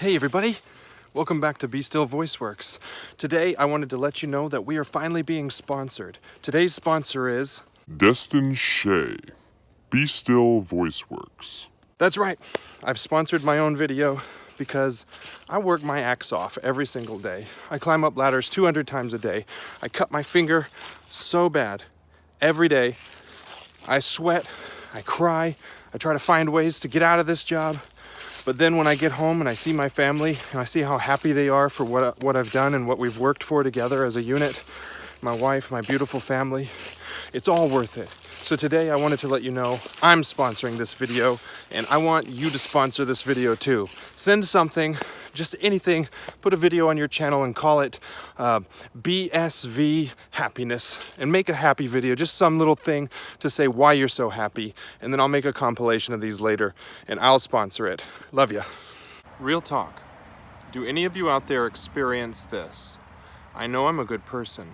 Hey everybody, welcome back to Be Still VoiceWorks. Today I wanted to let you know that we are finally being sponsored. Today's sponsor is Destin Shea, Be Still VoiceWorks. That's right, I've sponsored my own video because I work my axe off every single day. I climb up ladders 200 times a day. I cut my finger so bad every day. I sweat, I cry, I try to find ways to get out of this job. But then when I get home and I see my family and I see how happy they are for what I've done and what we've worked for together as a unit, my wife, my beautiful family, it's all worth it. So today I wanted to let you know I'm sponsoring this video and I want you to sponsor this video too. Send something, just anything, put a video on your channel and call it BSV happiness and make a happy video, just some little thing to say why you're so happy, and then I'll make a compilation of these later and I'll sponsor it. Love ya. Real talk. Do any of you out there experience this? I know I'm a good person.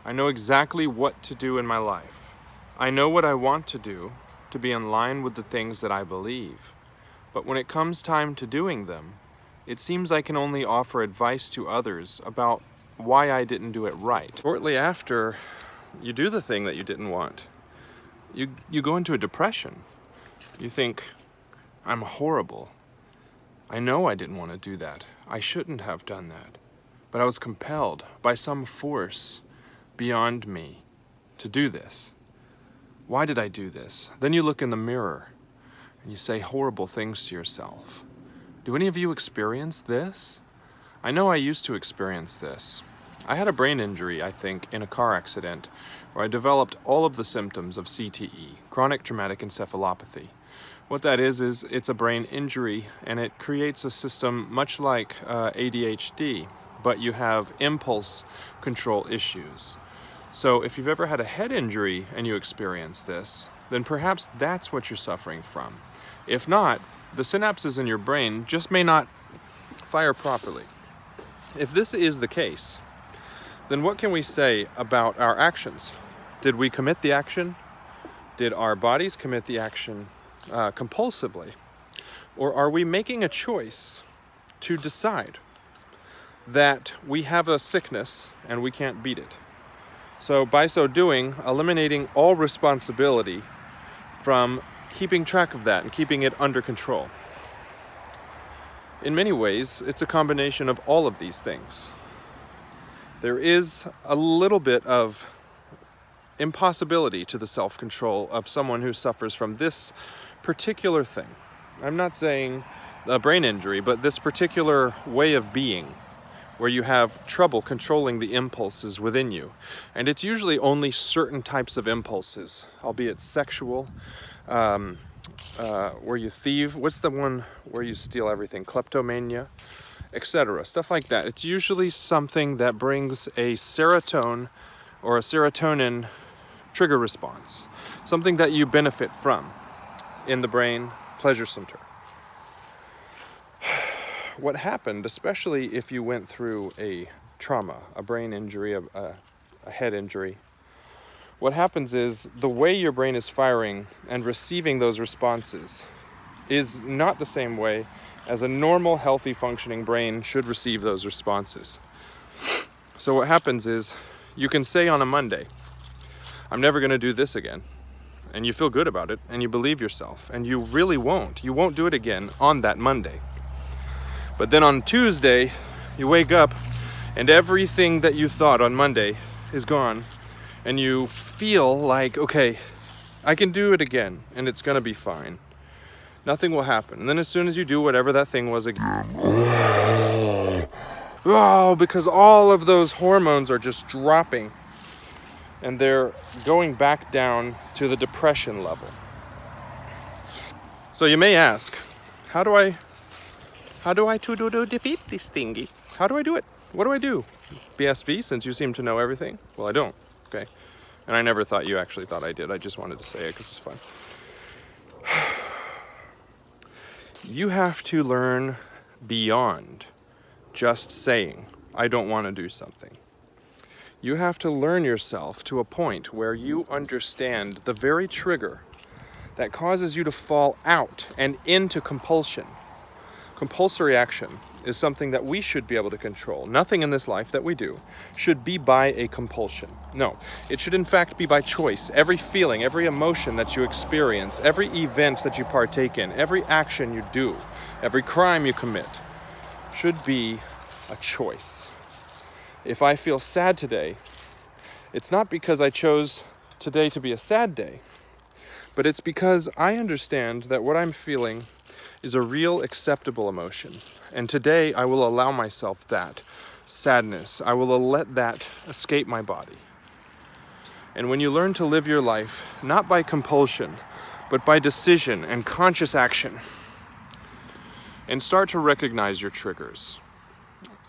I know exactly what to do in my life. I know what I want to do to be in line with the things that I believe. But when it comes time to doing them, it seems I can only offer advice to others about why I didn't do it right. Shortly after you do the thing that you didn't want, you go into a depression. You think, I'm horrible. I know I didn't want to do that. I shouldn't have done that. But I was compelled by some force beyond me to do this. Why did I do this? Then you look in the mirror and you say horrible things to yourself. Do any of you experience this? I know I used to experience this. I had a brain injury, I think, in a car accident where I developed all of the symptoms of CTE, chronic traumatic encephalopathy. What that is it's a brain injury and it creates a system much like ADHD, but you have impulse control issues. So if you've ever had a head injury and you experience this, then perhaps that's what you're suffering from. If not, the synapses in your brain just may not fire properly. If this is the case, then what can we say about our actions? Did we commit the action? Did our bodies commit the action compulsively? Or are we making a choice to decide that we have a sickness and we can't beat it? So by so doing, eliminating all responsibility from keeping track of that and keeping it under control. In many ways, it's a combination of all of these things. There is a little bit of impossibility to the self-control of someone who suffers from this particular thing. I'm not saying a brain injury, but this particular way of being, where you have trouble controlling the impulses within you. And it's usually only certain types of impulses, albeit sexual, where you thieve. What's the one where you steal everything? Kleptomania, etc. Stuff like that. It's usually something that brings a serotonin or a serotonin trigger response. Something that you benefit from in the brain pleasure center. What happened, especially if you went through a trauma, a brain injury, a head injury, what happens is the way your brain is firing and receiving those responses is not the same way as a normal, healthy, functioning brain should receive those responses. So what happens is you can say on a Monday, I'm never going to do this again. And you feel good about it and you believe yourself, and you really won't. You won't do it again on that Monday. But then on Tuesday, you wake up and everything that you thought on Monday is gone. And you feel like, okay, I can do it again and it's gonna be fine. Nothing will happen. And then as soon as you do whatever that thing was again, because all of those hormones are just dropping and they're going back down to the depression level. So you may ask, how do I defeat this thingy? How do I do it? What do I do? BSV, since you seem to know everything? Well, I don't, okay? And I never thought you actually thought I did. I just wanted to say it because it's fun. You have to learn beyond just saying, I don't want to do something. You have to learn yourself to a point where you understand the very trigger that causes you to fall out and into compulsion. Compulsory action is something that we should be able to control. Nothing in this life that we do should be by a compulsion. No, it should in fact be by choice. Every feeling, every emotion that you experience, every event that you partake in, every action you do, every crime you commit should be a choice. If I feel sad today, it's not because I chose today to be a sad day, but it's because I understand that what I'm feeling is a real acceptable emotion. And today I will allow myself that sadness. I will let that escape my body. And when you learn to live your life, not by compulsion, but by decision and conscious action, and start to recognize your triggers.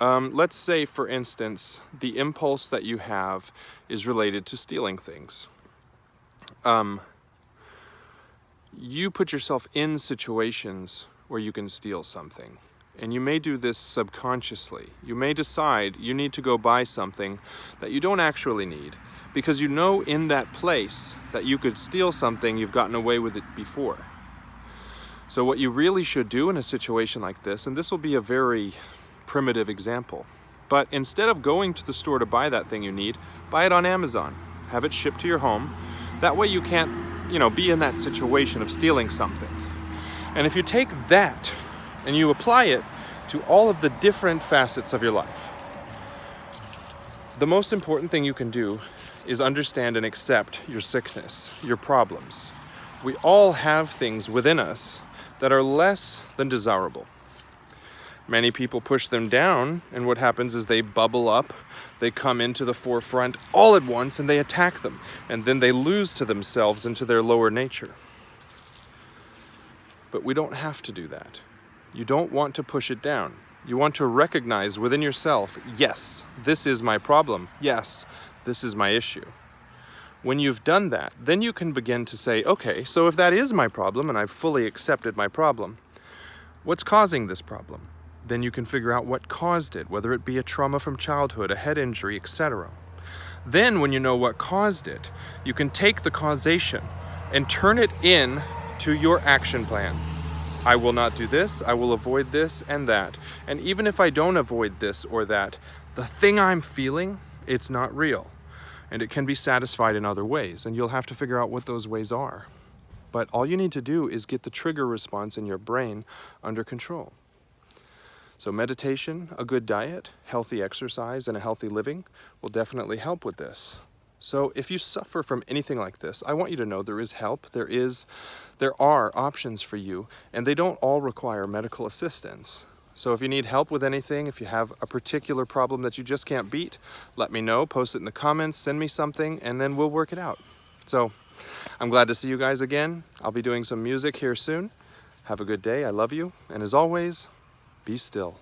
Let's say, for instance, the impulse that you have is related to stealing things. You put yourself in situations where you can steal something. And you may do this subconsciously. You may decide you need to go buy something that you don't actually need because you know in that place that you could steal something, you've gotten away with it before. So what you really should do in a situation like this, and this will be a very primitive example, but instead of going to the store to buy that thing you need, buy it on Amazon. Have it shipped to your home. That way you can't, be in that situation of stealing something. And if you take that and you apply it to all of the different facets of your life, the most important thing you can do is understand and accept your sickness, your problems. We all have things within us that are less than desirable. Many people push them down, and what happens is they bubble up, they come into the forefront all at once, and they attack them. And then they lose to themselves into their lower nature. But we don't have to do that. You don't want to push it down. You want to recognize within yourself, yes, this is my problem. Yes, this is my issue. When you've done that, then you can begin to say, okay, so if that is my problem and I've fully accepted my problem, what's causing this problem? Then you can figure out what caused it, whether it be a trauma from childhood, a head injury, etc. Then when you know what caused it, you can take the causation and turn it in to your action plan. I will not do this, I will avoid this and that. And even if I don't avoid this or that, the thing I'm feeling, it's not real. And it can be satisfied in other ways, and you'll have to figure out what those ways are. But all you need to do is get the trigger response in your brain under control. So meditation, a good diet, healthy exercise, and a healthy living will definitely help with this. So if you suffer from anything like this, I want you to know there is help, there are options for you, and they don't all require medical assistance. So if you need help with anything, if you have a particular problem that you just can't beat, let me know, post it in the comments, send me something, and then we'll work it out. So I'm glad to see you guys again. I'll be doing some music here soon. Have a good day. I love you. And as always, be still.